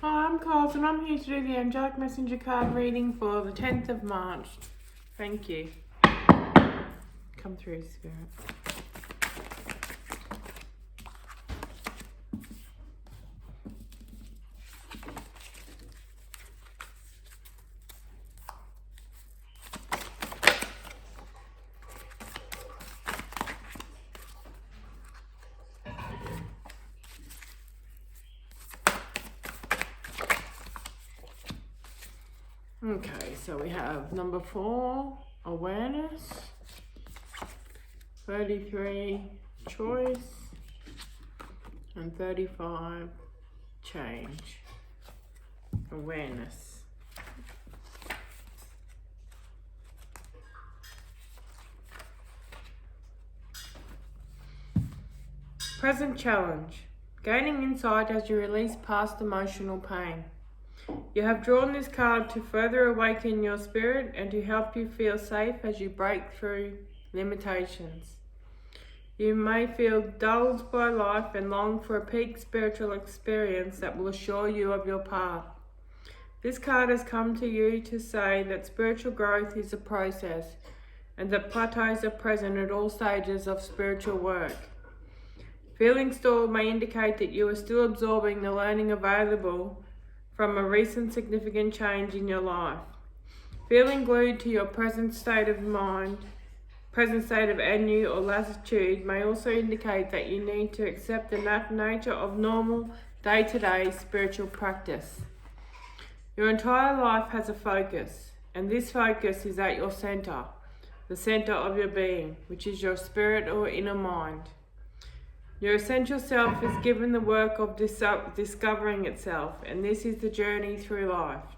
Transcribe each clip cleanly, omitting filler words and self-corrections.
Hi, I'm Carls and I'm here to do the Angelic Messenger card reading for the 10th of March. Thank you. Come through, Spirit. Okay, so we have number 4, awareness, 33, choice, and 35, change. Awareness. Present challenge. Gaining insight as you release past emotional pain. You have drawn this card to further awaken your spirit and to help you feel safe as you break through limitations. You may feel dulled by life and long for a peak spiritual experience that will assure you of your path. This card has come to you to say that spiritual growth is a process and that plateaus are present at all stages of spiritual work. Feeling stalled may indicate that you are still absorbing the learning available from a recent significant change in your life. Feeling glued to your present state of mind, present state of ennui or lassitude may also indicate that you need to accept the nature of normal day-to-day spiritual practice. Your entire life has a focus, and this focus is at your center, the center of your being, which is your spirit or inner mind. Your essential self is given the work of discovering itself, and this is the journey through life.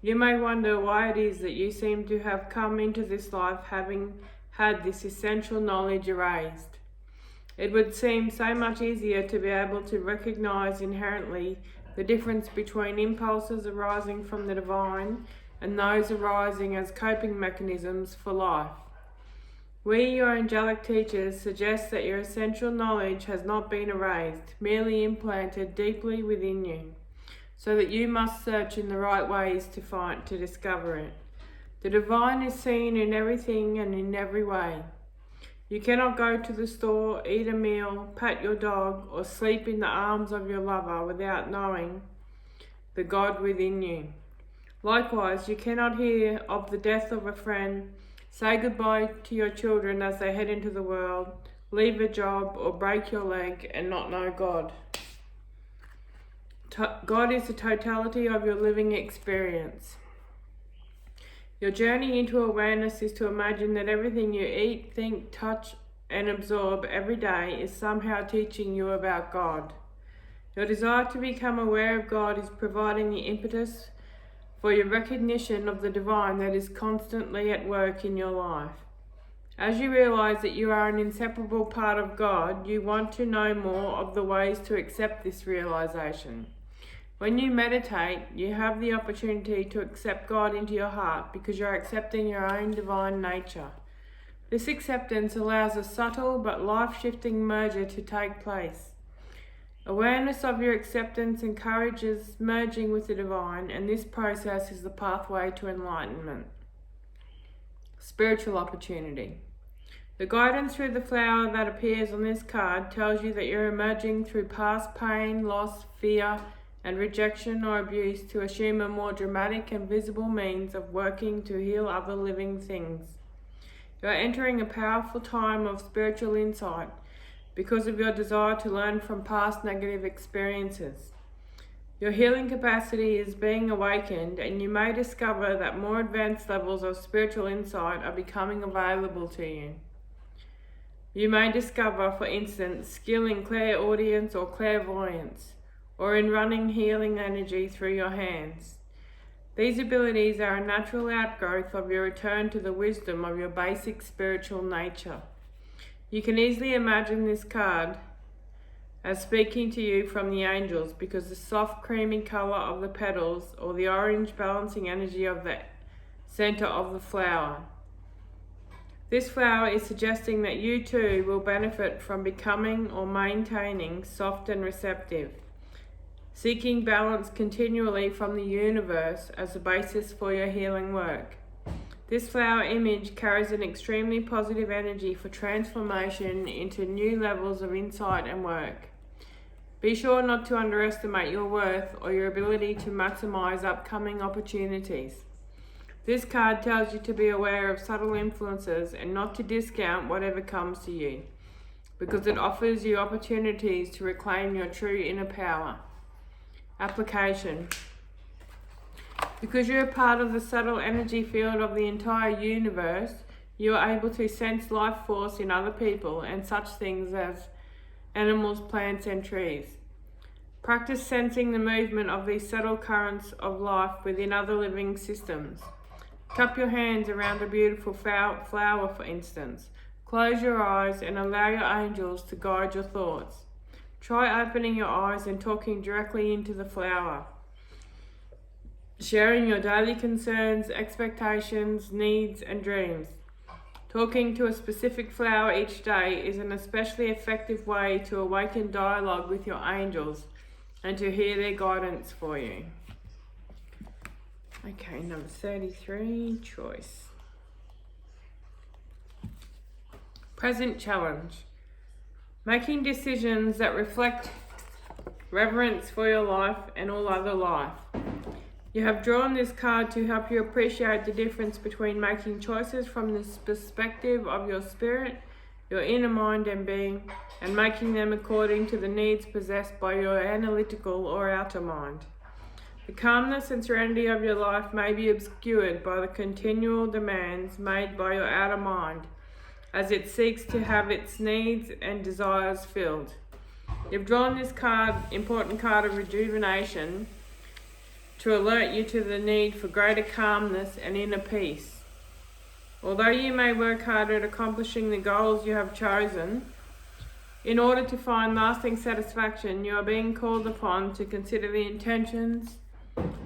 You may wonder why it is that you seem to have come into this life having had this essential knowledge erased. It would seem so much easier to be able to recognize inherently the difference between impulses arising from the divine and those arising as coping mechanisms for life. We, your angelic teachers, suggest that your essential knowledge has not been erased, merely implanted deeply within you, so that you must search in the right ways to discover it. The divine is seen in everything and in every way. You cannot go to the store, eat a meal, pat your dog, or sleep in the arms of your lover without knowing the God within you. Likewise, you cannot hear of the death of a friend, say goodbye to your children as they head into the world, leave a job, or break your leg and not know God. God is the totality of your living experience. Your journey into awareness is to imagine that everything you eat, think, touch, and absorb every day is somehow teaching you about God. Your desire to become aware of God is providing the impetus for your recognition of the divine that is constantly at work in your life. As you realize that you are an inseparable part of God, you want to know more of the ways to accept this realization. When you meditate, you have the opportunity to accept God into your heart because you're accepting your own divine nature. This acceptance allows a subtle but life-shifting merger to take place. Awareness of your acceptance encourages merging with the divine, and this process is the pathway to enlightenment. Spiritual opportunity. The guidance through the flower that appears on this card tells you that you're emerging through past pain, loss, fear, and rejection or abuse to assume a more dramatic and visible means of working to heal other living things. You are entering a powerful time of spiritual insight because of your desire to learn from past negative experiences. Your healing capacity is being awakened, and you may discover that more advanced levels of spiritual insight are becoming available to you. You may discover, for instance, skill in clairaudience or clairvoyance, or in running healing energy through your hands. These abilities are a natural outgrowth of your return to the wisdom of your basic spiritual nature. You can easily imagine this card as speaking to you from the angels because the soft creamy colour of the petals or the orange balancing energy of the centre of the flower. This flower is suggesting that you too will benefit from becoming or maintaining soft and receptive. seeking balance continually from the universe as the basis for your healing work. This flower image carries an extremely positive energy for transformation into new levels of insight and work. Be sure not to underestimate your worth or your ability to maximize upcoming opportunities. This card tells you to be aware of subtle influences and not to discount whatever comes to you, because it offers you opportunities to reclaim your true inner power. Application. Because you're a part of the subtle energy field of the entire universe, you are able to sense life force in other people and such things as animals, plants, and trees. Practice sensing the movement of these subtle currents of life within other living systems. Cup your hands around a beautiful flower, for instance. Close your eyes and allow your angels to guide your thoughts. Try opening your eyes and talking directly into the flower, sharing your daily concerns, expectations, needs, and dreams. Talking to a specific flower each day is an especially effective way to awaken dialogue with your angels and to hear their guidance for you. Okay, number 33, choice. Present challenge. Making decisions that reflect reverence for your life and all other life. You have drawn this card to help you appreciate the difference between making choices from the perspective of your spirit, your inner mind and being, and making them according to the needs possessed by your analytical or outer mind. The calmness and serenity of your life may be obscured by the continual demands made by your outer mind as it seeks to have its needs and desires filled. You've drawn this important card of rejuvenation to alert you to the need for greater calmness and inner peace. Although you may work hard at accomplishing the goals you have chosen, in order to find lasting satisfaction, you are being called upon to consider the intentions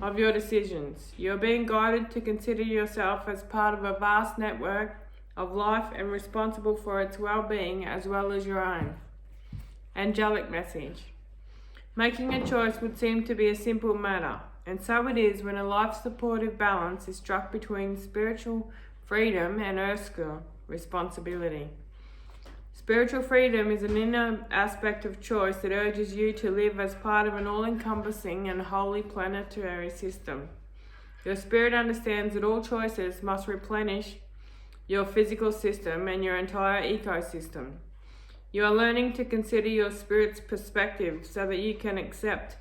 of your decisions. You are being guided to consider yourself as part of a vast network of life and responsible for its well-being as well as your own. Angelic message. Making a choice would seem to be a simple matter, and so it is when a life-supportive balance is struck between spiritual freedom and earthly responsibility. Spiritual freedom is an inner aspect of choice that urges you to live as part of an all-encompassing and holy planetary system. Your spirit understands that all choices must replenish your physical system and your entire ecosystem. You are learning to consider your spirit's perspective so that you can accept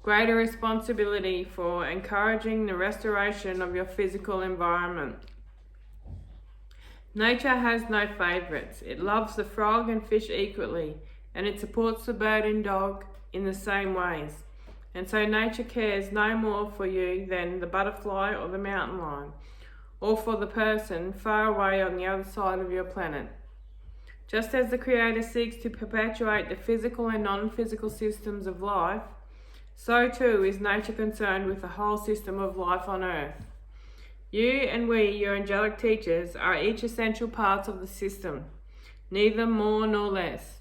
greater responsibility for encouraging the restoration of your physical environment. Nature has no favourites. It loves the frog and fish equally, and it supports the bird and dog in the same ways. And so nature cares no more for you than the butterfly or the mountain lion, or for the person far away on the other side of your planet. Just as the Creator seeks to perpetuate the physical and non-physical systems of life, so too is nature concerned with the whole system of life on earth. You and we, your angelic teachers, are each essential parts of the system, neither more nor less.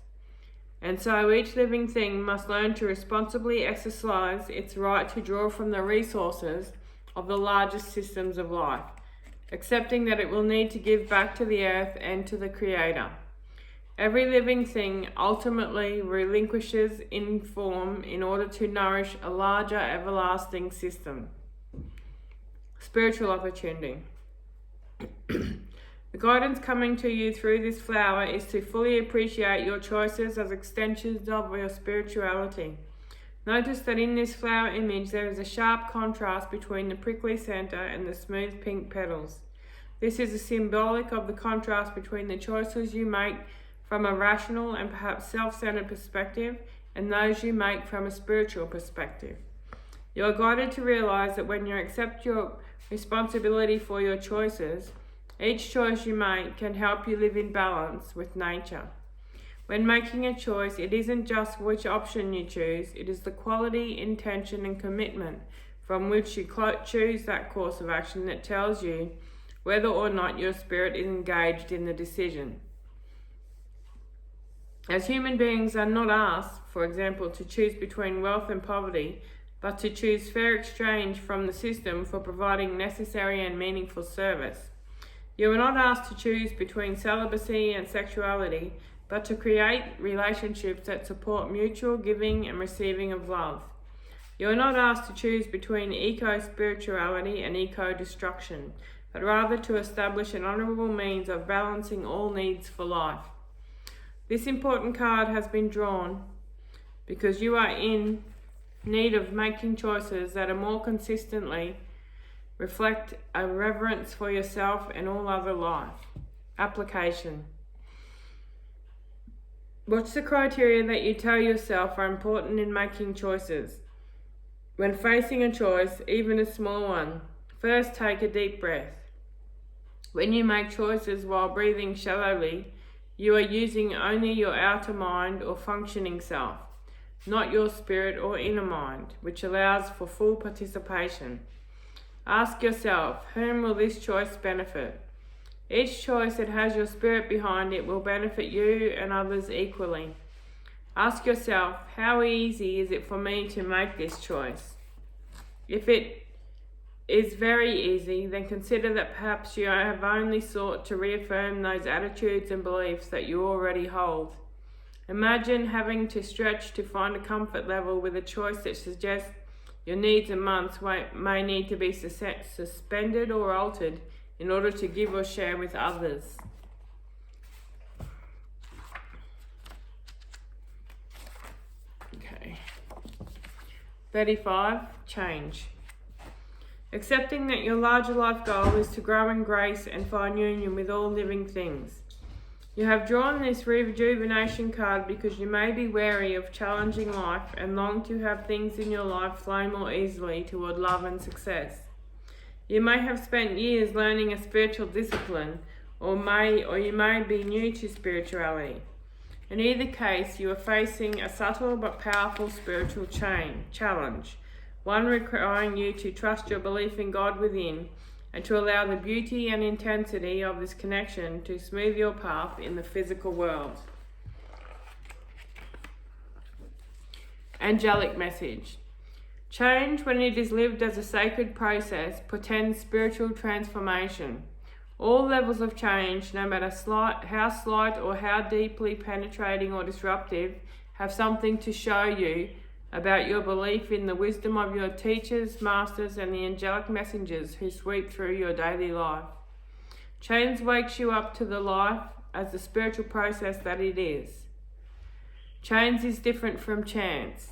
And so each living thing must learn to responsibly exercise its right to draw from the resources of the largest systems of life, accepting that it will need to give back to the earth and to the Creator. Every living thing ultimately relinquishes in form in order to nourish a larger everlasting system. Spiritual opportunity. The guidance coming to you through this flower is to fully appreciate your choices as extensions of your spirituality. Notice that in this flower image there is a sharp contrast between the prickly center and the smooth pink petals. This is a symbolic of the contrast between the choices you make from a rational and perhaps self-centered perspective and those you make from a spiritual perspective. You are guided to realize that when you accept your responsibility for your choices, each choice you make can help you live in balance with nature. When making a choice, it isn't just which option you choose, it is the quality, intention, and commitment from which you choose that course of action that tells you whether or not your spirit is engaged in the decision. As human beings are not asked, for example, to choose between wealth and poverty, but to choose fair exchange from the system for providing necessary and meaningful service. You are not asked to choose between celibacy and sexuality, but to create relationships that support mutual giving and receiving of love. You are not asked to choose between eco-spirituality and eco-destruction, but rather to establish an honourable means of balancing all needs for life. This important card has been drawn because you are in need of making choices that are more consistently reflect a reverence for yourself and all other life. Application. What's the criteria that you tell yourself are important in making choices? When facing a choice, even a small one, first take a deep breath. When you make choices while breathing shallowly, you are using only your outer mind or functioning self, not your spirit or inner mind, which allows for full participation. Ask yourself, whom will this choice benefit? Each choice that has your spirit behind it will benefit you and others equally. Ask yourself, how easy is it for me to make this choice? If it is very easy, then consider that perhaps you have only sought to reaffirm those attitudes and beliefs that you already hold. Imagine having to stretch to find a comfort level with a choice that suggests your needs and wants may need to be suspended or altered in order to give or share with others. Okay. 35. Change. Accepting that your larger life goal is to grow in grace and find union with all living things. You have drawn this rejuvenation card because you may be wary of challenging life and long to have things in your life flow more easily toward love and success. You may have spent years learning a spiritual discipline, or you may be new to spirituality. In either case, you are facing a subtle but powerful spiritual challenge, one requiring you to trust your belief in God within and to allow the beauty and intensity of this connection to smooth your path in the physical world. Angelic message. Change, when it is lived as a sacred process, portends spiritual transformation. All levels of change, no matter how slight or how deeply penetrating or disruptive, have something to show you about your belief in the wisdom of your teachers, masters, and the angelic messengers who sweep through your daily life. Change wakes you up to the life as the spiritual process that it is. Change is different from chance,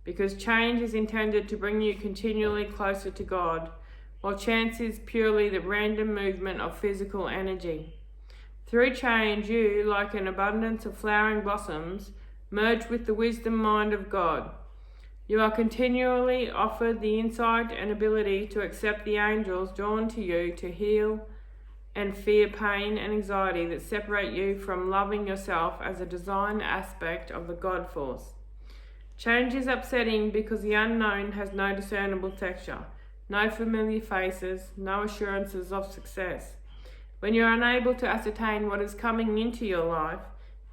because change is intended to bring you continually closer to God, while chance is purely the random movement of physical energy. Through change, you, like an abundance of flowering blossoms, merge with the wisdom mind of God. You are continually offered the insight and ability to accept the angels drawn to you to heal and fear pain and anxiety that separate you from loving yourself as a design aspect of the God force. Change is upsetting because the unknown has no discernible texture, no familiar faces, no assurances of success. When you are unable to ascertain what is coming into your life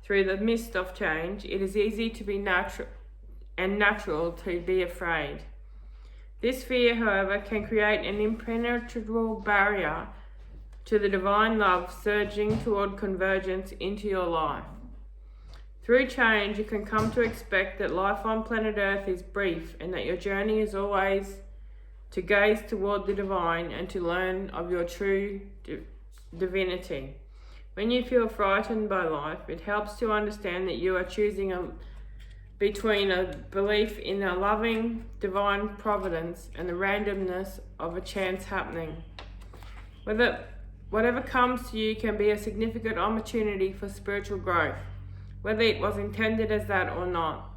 through the mist of change, it is easy to be natural to be afraid. This fear, however, can create an impenetrable barrier to the divine love surging toward convergence into your life. Through change, you can come to expect that life on planet Earth is brief and that your journey is always to gaze toward the divine and to learn of your true divinity. When you feel frightened by life, it helps to understand that you are choosing between a belief in a loving divine providence and the randomness of a chance happening. Whatever comes to you can be a significant opportunity for spiritual growth, whether it was intended as that or not.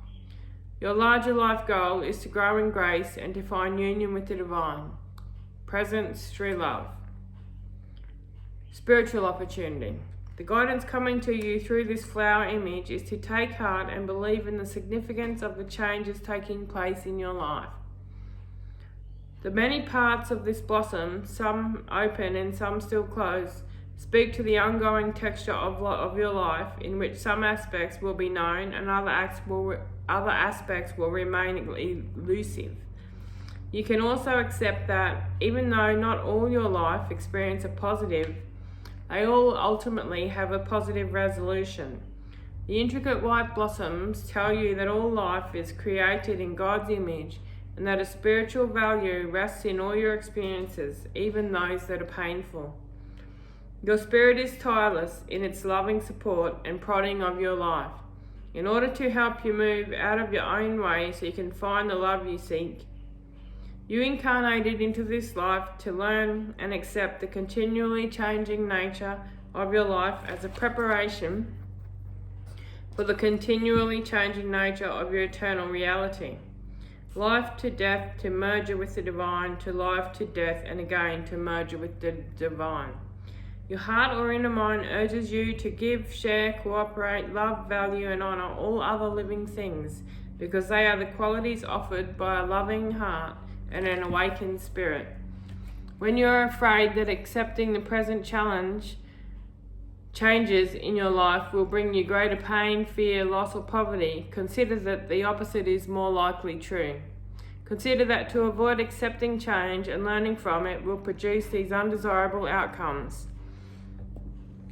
Your larger life goal is to grow in grace and to find union with the divine, presence through love. Spiritual opportunity. The guidance coming to you through this flower image is to take heart and believe in the significance of the changes taking place in your life. The many parts of this blossom, some open and some still closed, Speak to the ongoing texture of your life, in which some aspects will be known and other aspects will remain elusive. You can also accept that, even though not all your life experience are positive, they all ultimately have a positive resolution. The intricate white blossoms tell you that all life is created in God's image and that a spiritual value rests in all your experiences, even those that are painful. Your spirit is tireless in its loving support and prodding of your life, in order to help you move out of your own way so you can find the love you seek. You incarnated into this life to learn and accept the continually changing nature of your life as a preparation for the continually changing nature of your eternal reality. Life to death, to merger with the divine, to life to death, and again to merger with the divine. Your heart or inner mind urges you to give, share, cooperate, love, value, and honor all other living things, because they are the qualities offered by a loving heart and an awakened spirit. When you are afraid that accepting the present changes in your life will bring you greater pain, fear, loss, or poverty, consider that the opposite is more likely true. Consider that to avoid accepting change and learning from it will produce these undesirable outcomes.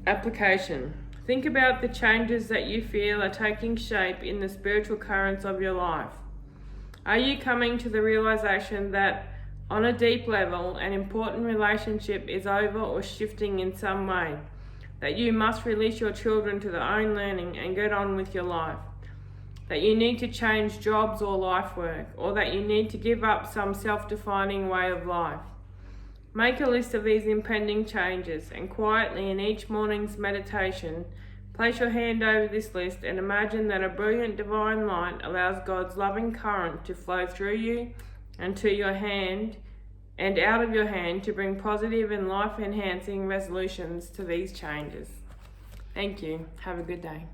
Application. Think about the changes that you feel are taking shape in the spiritual currents of your life. Are you coming to the realization that, on a deep level, an important relationship is over or shifting in some way? That you must release your children to their own learning and get on with your life? That you need to change jobs or life work? Or that you need to give up some self-defining way of life? Make a list of these impending changes, and quietly in each morning's meditation, place your hand over this list and imagine that a brilliant divine light allows God's loving current to flow through you and to your hand and out of your hand to bring positive and life-enhancing resolutions to these changes. Thank you. Have a good day.